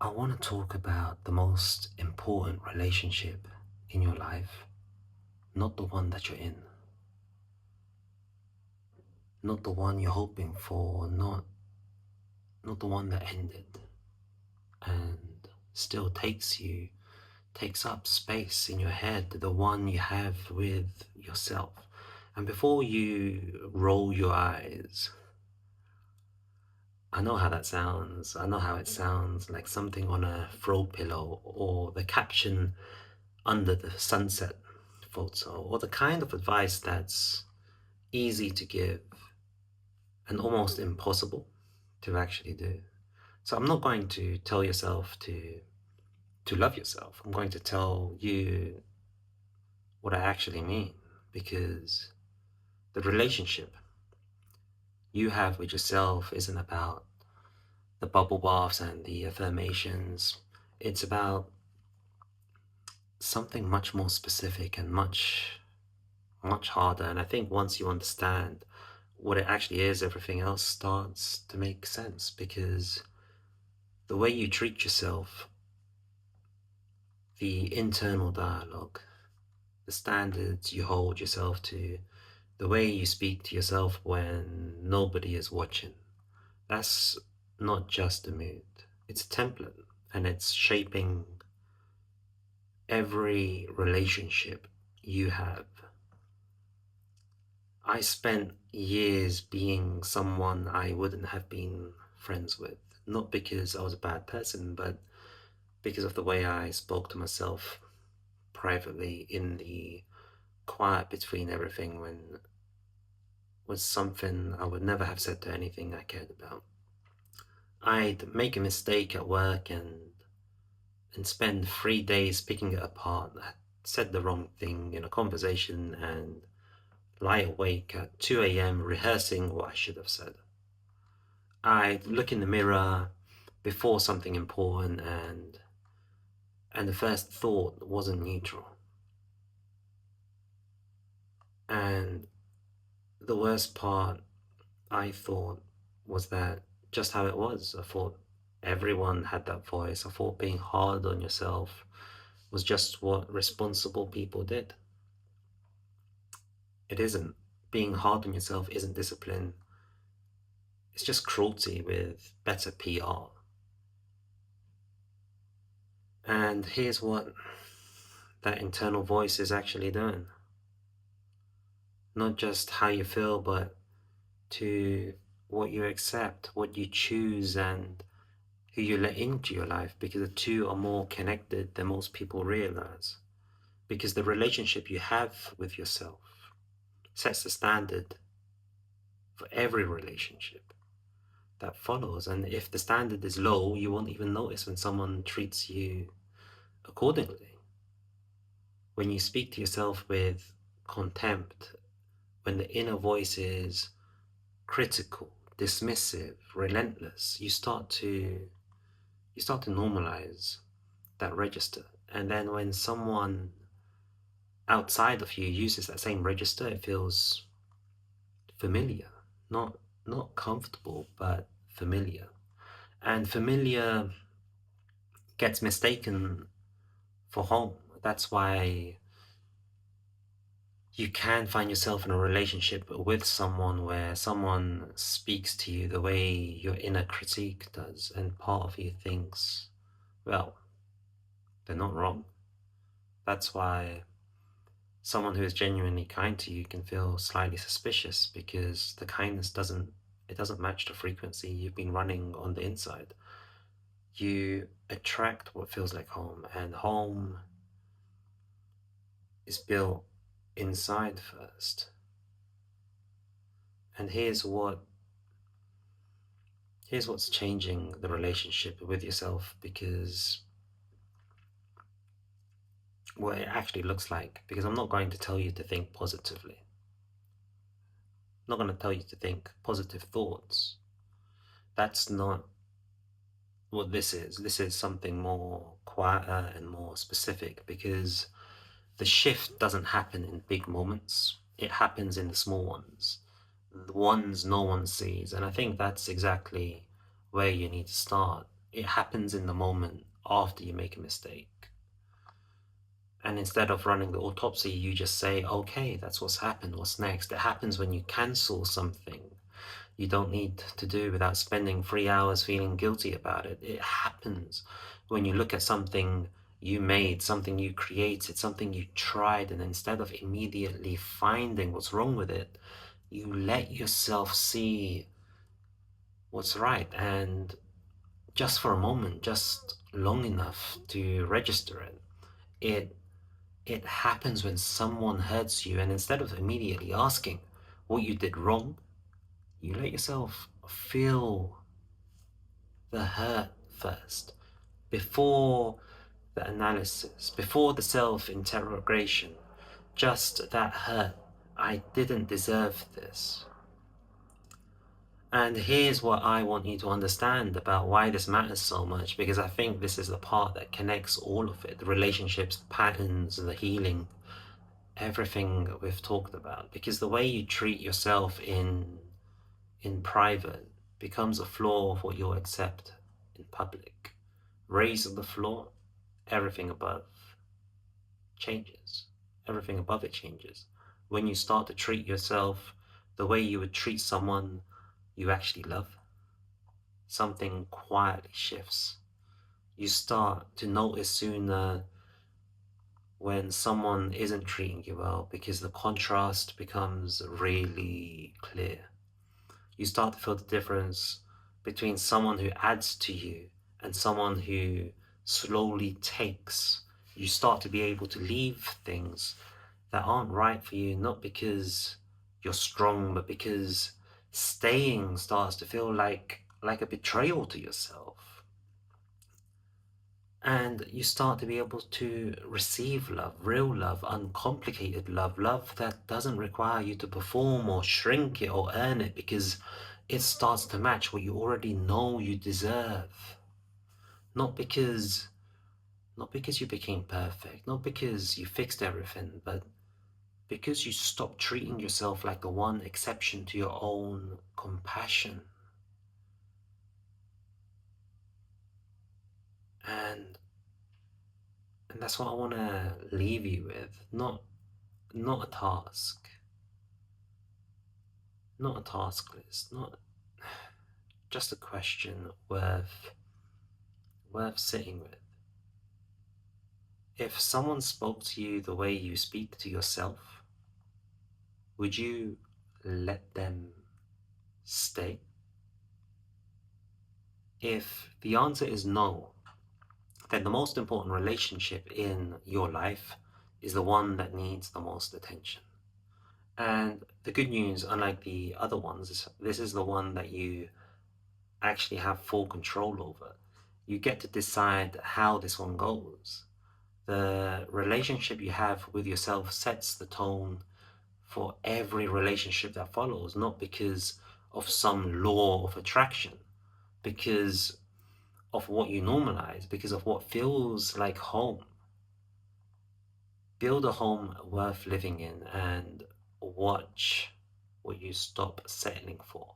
I want to talk about the most important relationship in your life, not the one that you're in, not the one you're hoping for, not the one that ended and still takes up space in your head, the one you have with yourself. And before you roll your eyes, I know how that sounds. I know how it sounds like something on a throw pillow or the caption under the sunset photo, or the kind of advice that's easy to give and almost impossible to actually do. So I'm not going to tell yourself to love yourself. I'm going to tell you what I actually mean, because the relationship you have with yourself isn't about the bubble baths and the affirmations. It's about something much more specific and much harder. And I think once you understand what it actually is, everything else starts to make sense, because the way you treat yourself, the internal dialogue, the standards you hold yourself to, the way you speak to yourself when nobody is watching, that's not just a mood, it's a template, and it's shaping every relationship you have. I spent years being someone I wouldn't have been friends with, not because I was a bad person, but because of the way I spoke to myself privately in the quiet between everything, when was something I would never have said to anything I cared about. I'd make a mistake at work and spend 3 days picking it apart. I said the wrong thing in a conversation and lie awake at 2 a.m. rehearsing what I should have said. I'd look in the mirror before something important, and the first thought wasn't neutral. And the worst part, I thought, was that just how it was. I thought everyone had that voice. I thought being hard on yourself was just what responsible people did. It isn't. Being hard on yourself isn't discipline. It's just cruelty with better PR. And here's what that internal voice is actually doing. Not just how you feel, but to what you accept, what you choose, and who you let into your life, because the two are more connected than most people realize. Because the relationship you have with yourself sets the standard for every relationship that follows. And if the standard is low, you won't even notice when someone treats you accordingly. When you speak to yourself with contempt, when the inner voice is critical, dismissive, relentless, you start to normalize that register. And then when someone outside of you uses that same register, it feels familiar, not not comfortable, but familiar. And familiar gets mistaken for home. That's why you can find yourself in a relationship with someone where someone speaks to you the way your inner critique does, and part of you thinks, well, they're not wrong. That's why someone who is genuinely kind to you can feel slightly suspicious, because the kindness doesn't match the frequency you've been running on the inside. You attract what feels like home, and home is built inside first. And here's what's changing the relationship with yourself, because what it actually looks like, because I'm not going to tell you to think positively. I'm not going to tell you to think positive thoughts. That's not what this is. This is something more quieter and more specific, because the shift doesn't happen in big moments. It happens in the small ones, the ones no one sees. And I think that's exactly where you need to start. It happens in the moment after you make a mistake. And instead of running the autopsy, you just say, okay, that's what's happened. What's next? It happens when you cancel something you don't need to do without spending 3 hours feeling guilty about it. It happens when you look at something you made, something you created, something you tried, and instead of immediately finding what's wrong with it, you let yourself see what's right. And just for a moment, just long enough to register it, it it happens when someone hurts you, and instead of immediately asking what you did wrong, you let yourself feel the hurt first, before the analysis, before the self-interrogation. Just that hurt. I didn't deserve this. And here's what I want you to understand about why this matters so much, because I think this is the part that connects all of it, the relationships, the patterns, the healing, everything we've talked about. Because the way you treat yourself in private becomes a flaw of what you'll accept in public. Raise the floor, everything above changes. Everything above it changes. When you start to treat yourself the way you would treat someone you actually love, something quietly shifts. You start to notice sooner when someone isn't treating you well, because the contrast becomes really clear. You start to feel the difference between someone who adds to you and someone who slowly takes. You start to be able to leave things that aren't right for you, not because you're strong, but because staying starts to feel like a betrayal to yourself. And you start to be able to receive love, real love, uncomplicated love, love that doesn't require you to perform or shrink it or earn it, because it starts to match what you already know you deserve. Not because not because you became perfect, not because you fixed everything, but because you stopped treating yourself like the one exception to your own compassion. And and that's what I want to leave you with. Not a task, not a task list, not just a question worth sitting with. If someone spoke to you the way you speak to yourself, would you let them stay? If the answer is no, then the most important relationship in your life is the one that needs the most attention. And the good news, unlike the other ones, is this is the one that you actually have full control over. You get to decide how this one goes. The relationship you have with yourself sets the tone for every relationship that follows, not because of some law of attraction, because of what you normalize, because of what feels like home. Build a home worth living in and watch what you stop settling for.